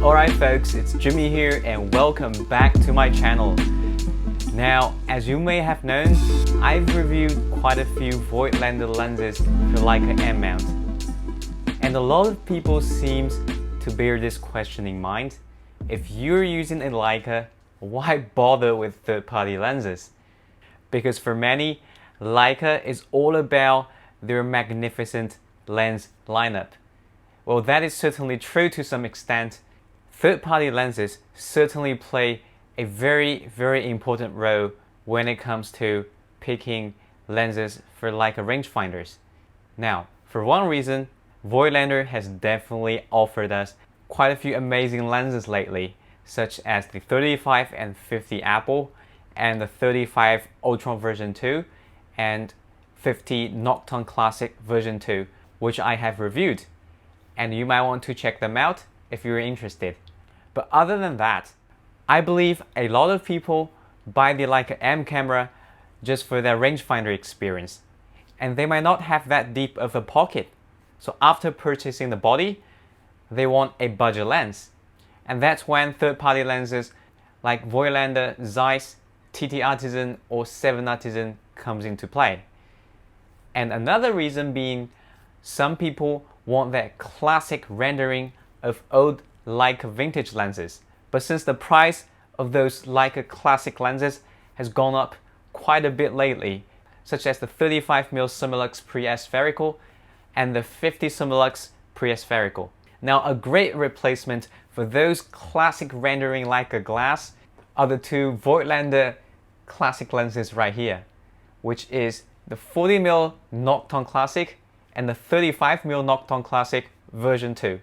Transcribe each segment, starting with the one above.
Alright folks, it's Jimmy here and welcome back to my channel. Now, as you may have known, I've reviewed quite a few Voigtlander lenses for Leica M mount. And a lot of people seem to bear this question in mind. If you're using a Leica, why bother with third-party lenses? Because for many, Leica is all about their magnificent lens lineup. Well, that is certainly true to some extent. Third-party lenses certainly play a very important role when it comes to picking lenses for Leica rangefinders. Now, for one reason, Voigtlander has definitely offered us quite a few amazing lenses lately, such as the 35 and 50 Apple, and the 35 Ultron version 2, and 50 Nokton Classic version 2, which I have reviewed. And you might want to check them out if you're interested. But other than that, I believe a lot of people buy the Leica M camera just for their rangefinder experience, and they might not have that deep of a pocket. So after purchasing the body, they want a budget lens. And that's when third-party lenses like Voigtlander, Zeiss, TT Artisan or 7 Artisan comes into play. And another reason being, some people want that classic rendering of old Leica vintage lenses. But since the price of those Leica classic lenses has gone up quite a bit lately, such as the 35mm Summilux pre-aspherical and the 50 Summilux pre-aspherical. Now, a great replacement for those classic rendering Leica glass are the two Voigtlander classic lenses right here, which is the 40mm Nokton Classic and the 35mm Nokton Classic version 2.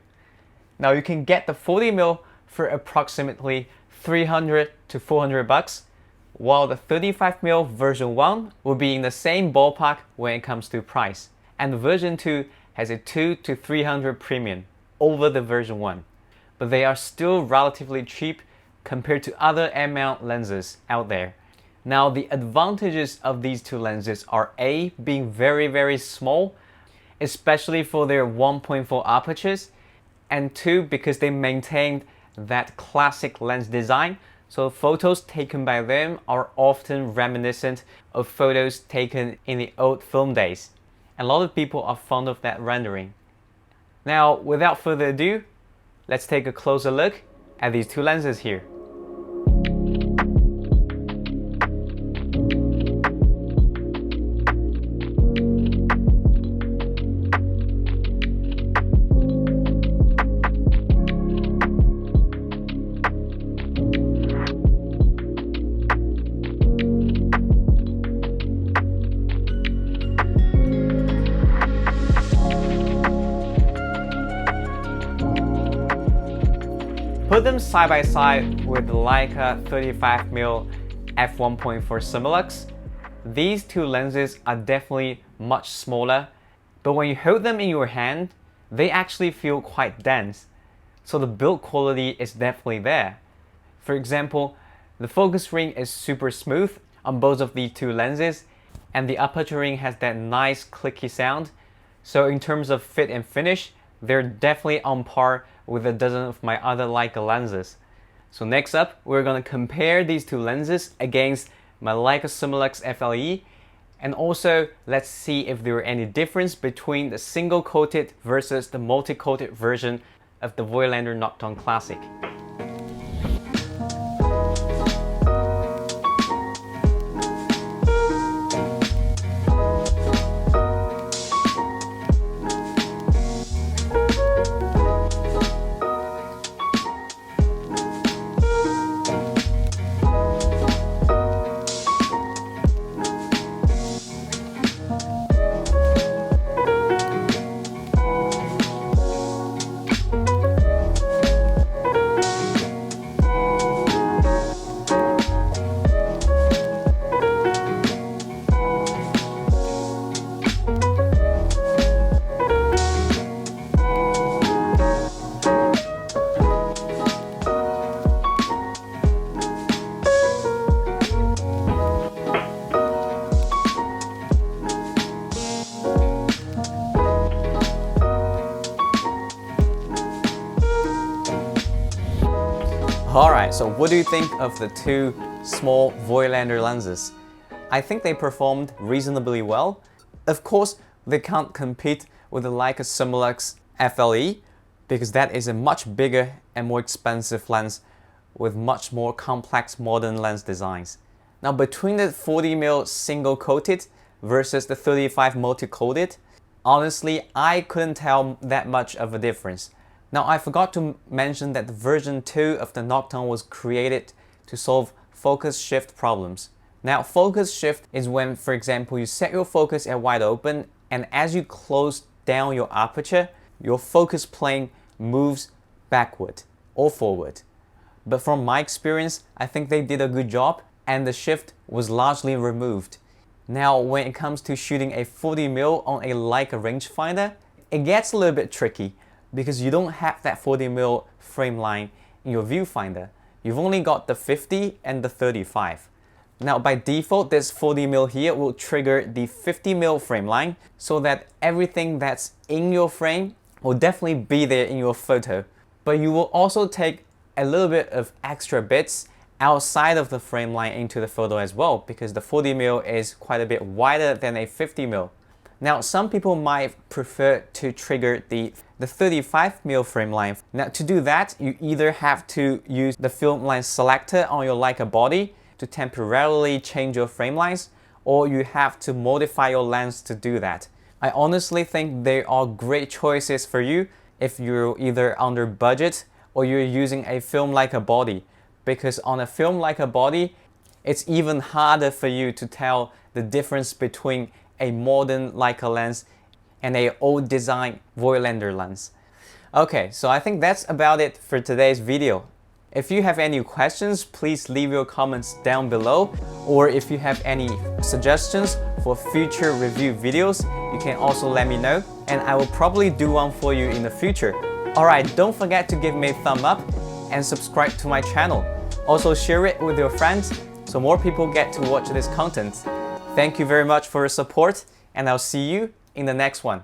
Now you can get the 40mm for approximately $300 to $400, while the 35mm version 1 will be in the same ballpark when it comes to price. And the version 2 has a $200 to $300 premium over the version 1. But they are still relatively cheap compared to other M mount lenses out there. Now the advantages of these two lenses are A, being very small, especially for their 1.4 apertures, and 2, because they maintained that classic lens design, so photos taken by them are often reminiscent of photos taken in the old film days. And a lot of people are fond of that rendering. Now, without further ado, let's take a closer look at these two lenses here. Put them side by side with the Leica 35mm f1.4 Summilux. These two lenses are definitely much smaller, but when you hold them in your hand, they actually feel quite dense. So the build quality is definitely there. For example, the focus ring is super smooth on both of these two lenses, and the aperture ring has that nice clicky sound. So in terms of fit and finish, they're definitely on par with a dozen of my other Leica lenses. So next up, we're going to compare these two lenses against my Leica Summilux FLE, and also let's see if there are any difference between the single coated versus the multi-coated version of the Voigtlander Nokton Classic. Alright, so what do you think of the two small Voigtlander lenses? I think they performed reasonably well. Of course, they can't compete with the Leica Summilux FLE because that is a much bigger and more expensive lens with much more complex modern lens designs. Now between the 40mm single coated versus the 35 multi-coated, honestly, I couldn't tell that much of a difference. Now I forgot to mention that the version 2 of the Nokton was created to solve focus shift problems. Now focus shift is when, for example, you set your focus at wide open and as you close down your aperture, your focus plane moves backward or forward. But from my experience, I think they did a good job and the shift was largely removed. Now when it comes to shooting a 40mm on a Leica rangefinder, it gets a little bit tricky because you don't have that 40mm frame line in your viewfinder. You've only got the 50 and the 35. Now by default, this 40mm here will trigger the 50mm frame line so that everything that's in your frame will definitely be there in your photo. But you will also take a little bit of extra bits outside of the frame line into the photo as well because the 40mm is quite a bit wider than a 50mm. Now some people might prefer to trigger the 35mm frame line. Now to do that, you either have to use the film line selector on your Leica body to temporarily change your frame lines, or you have to modify your lens to do that. I honestly think they are great choices for you if you're either under budget or you're using a film Leica body, because on a film Leica body, it's even harder for you to tell the difference between a modern Leica lens and a old design Voigtlander lens. Okay, so I think that's about it for today's video. If you have any questions, please leave your comments down below, or if you have any suggestions for future review videos, you can also let me know and I will probably do one for you in the future. Alright, don't forget to give me a thumb up and subscribe to my channel. Also share it with your friends so more people get to watch this content. Thank you very much for your support and I'll see you in the next one.